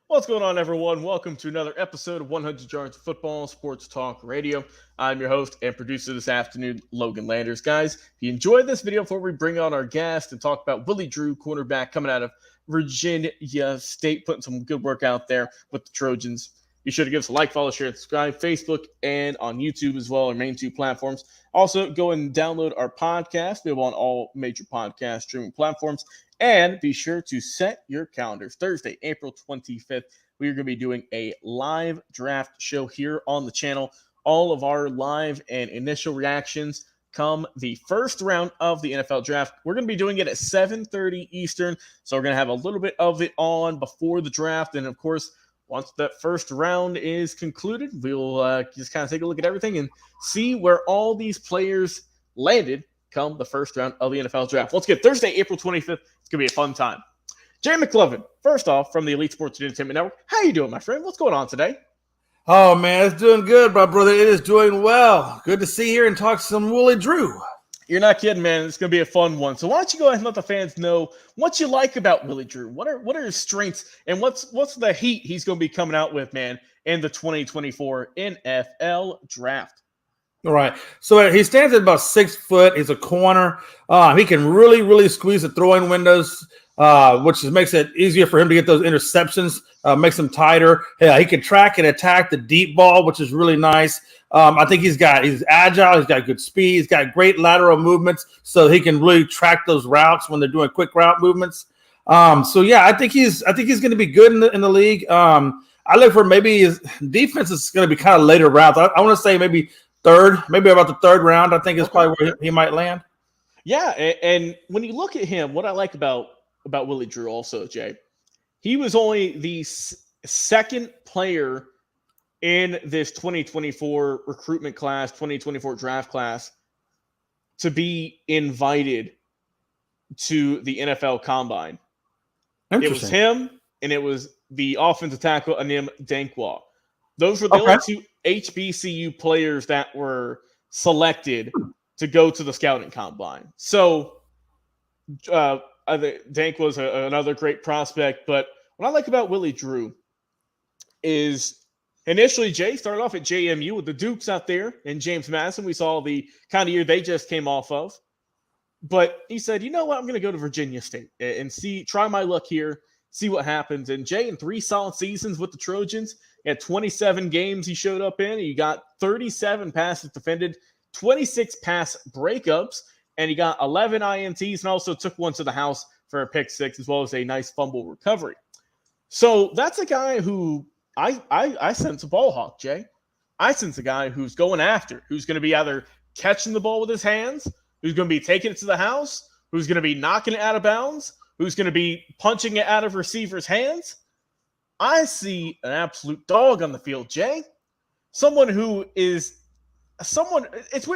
What's going on, everyone? Welcome to another episode of 100 Yards of Football Sports Talk Radio. I'm your host and producer this afternoon, Logan Landers. Guys, if you enjoyed this video before we bring on our guest and talk about Willie Drew, cornerback coming out of Virginia State, putting some good work out there with the Trojans, be sure to give us a like, follow, share, and subscribe, Facebook and on YouTube as well, our main two platforms. Also, go and download our podcast. We're on all major podcast streaming platforms. And be sure to set your calendars. Thursday, April 25th, we are going to be doing a live draft show here on the channel. All of our live and initial reactions come the first round of the NFL draft. We're going to be doing it at 7:30 Eastern, so we're going to have a little bit of it on before the draft. And, of course, once that first round is concluded, we'll just kind of take a look at everything and see where all these players landed come the first round of the NFL draft. Let's get Thursday, April 25th. It's going to be a fun time. Jay McMinn, first off, from the Elite Sports Entertainment Network. How you doing, my friend? What's going on today? Oh, man, it's doing good, my brother. It is doing well. Good to see you here and talk some Willie Drew. You're not kidding, man. It's going to be a fun one. So why don't you go ahead and let the fans know what you like about Willie Drew? What are his strengths, and what's the heat he's going to be coming out with, man, in the 2024 NFL draft? All right. So he stands at about 6 foot. He's a corner. He can really squeeze the throwing windows, which makes it easier for him to get those interceptions, makes him tighter. Yeah, he can track and attack the deep ball, which is really nice. I think he's agile. He's got good speed. He's got great lateral movements, so he can really track those routes when they're doing quick route movements. So yeah, I think he's going to be good in the league. I look for maybe his defense is going to be kind of later routes. I want to say maybe about the third round, I think is probably where he might land. Yeah, and when you look at him, what I like about Willie Drew also, Jay, he was only the second player in this 2024 recruitment class, 2024 draft class, to be invited to the NFL Combine. It was him, and it was the offensive tackle, Anim Dankwa. Those were the only two HBCU players that were selected to go to the scouting combine. So I think Dank was another great prospect. But what I like about Willie Drew is initially Jay started off at JMU with the Dukes out there and James Madison. We saw the kind of year they just came off of. But he said, you know what, I'm going to go to Virginia State and try my luck here, see what happens. And Jay, in 3 solid seasons with the Trojans, he had 27 games he showed up in. He got 37 passes defended, 26 pass breakups, and he got 11 INTs and also took one to the house for a pick 6 as well as a nice fumble recovery. So that's a guy who I sense a ball hawk, Jay. I sense a guy who's going after, who's going to be either catching the ball with his hands, who's going to be taking it to the house, who's going to be knocking it out of bounds, who's going to be punching it out of receivers' hands. I see an absolute dog on the field, Jay. It's weird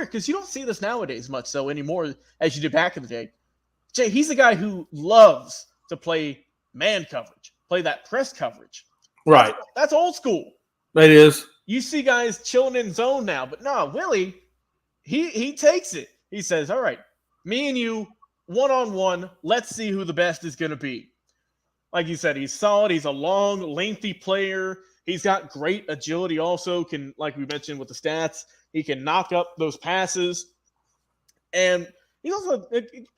because you don't see this nowadays much so anymore as you did back in the day. Jay, he's a guy who loves to play man coverage, play that press coverage. Right. That's old school. It is. You see guys chilling in zone now, but no, Willie, he takes it. He says, all right, me and you, one-on-one, let's see who the best is going to be. Like you said, he's solid. He's a long, lengthy player. He's got great agility also. Can, like we mentioned with the stats, he can knock up those passes. And he's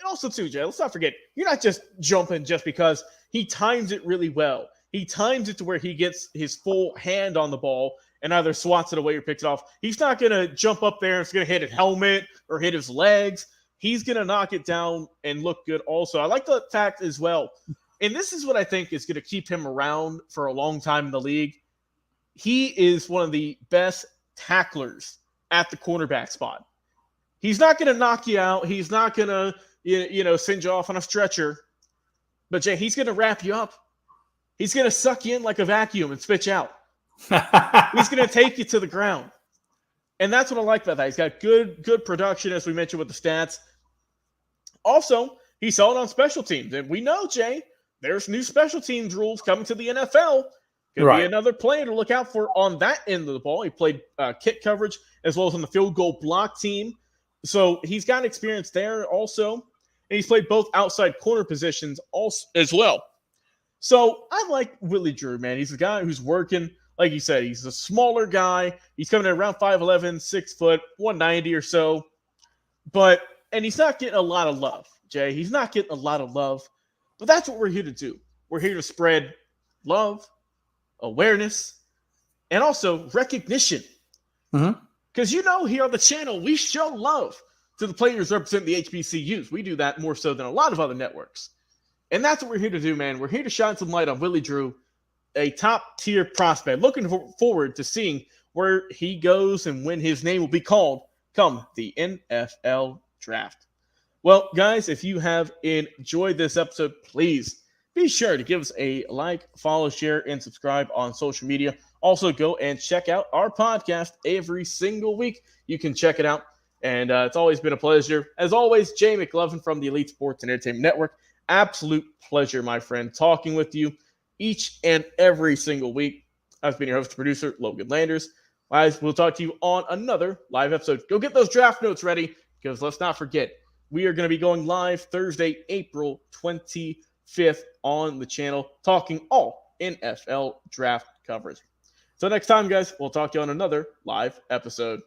also too, Jay, let's not forget, you're not just jumping just because he times it really well. He times it to where he gets his full hand on the ball and either swats it away or picks it off. He's not going to jump up there and it's going to hit his helmet or hit his legs. He's going to knock it down and look good also. I like the fact as well, and this is what I think is going to keep him around for a long time in the league. He is one of the best tacklers at the cornerback spot. He's not going to knock you out. He's not going to, send you off on a stretcher. But, Jay, he's going to wrap you up. He's going to suck you in like a vacuum and spit you out. He's going to take you to the ground. And that's what I like about that. He's got good production, as we mentioned with the stats. Also, he's solid on special teams. And we know, Jay, there's new special teams rules coming to the NFL. Could be another player to look out for on that end of the ball. He played kick coverage as well as on the field goal block team. So he's got experience there also. And he's played both outside corner positions also, as well. So I like Willie Drew, man. He's a guy who's working. Like you said, he's a smaller guy. He's coming in around 5'11", 6 foot, 190 or so. And he's not getting a lot of love, Jay. He's not getting a lot of love. But that's what we're here to do. We're here to spread love, awareness, and also recognition. Because here on the channel, we show love to the players representing the HBCUs. We do that more so than a lot of other networks. And that's what we're here to do, man. We're here to shine some light on Willie Drew, a top-tier prospect. Looking forward to seeing where he goes and when his name will be called come the NFL draft. Well, guys, if you have enjoyed this episode, please be sure to give us a like, follow, share, and subscribe on social media. Also, go and check out our podcast every single week. You can check it out. And it's always been a pleasure. As always, Jay McLovin from the Elite Sports and Entertainment Network. Absolute pleasure, my friend, talking with you each and every single week. I've been your host and producer, Logan Landers. Guys, we'll talk to you on another live episode. Go get those draft notes ready, because let's not forget, we are going to be going live Thursday, April 25th on the channel, talking all NFL draft coverage. So next time, guys, we'll talk to you on another live episode.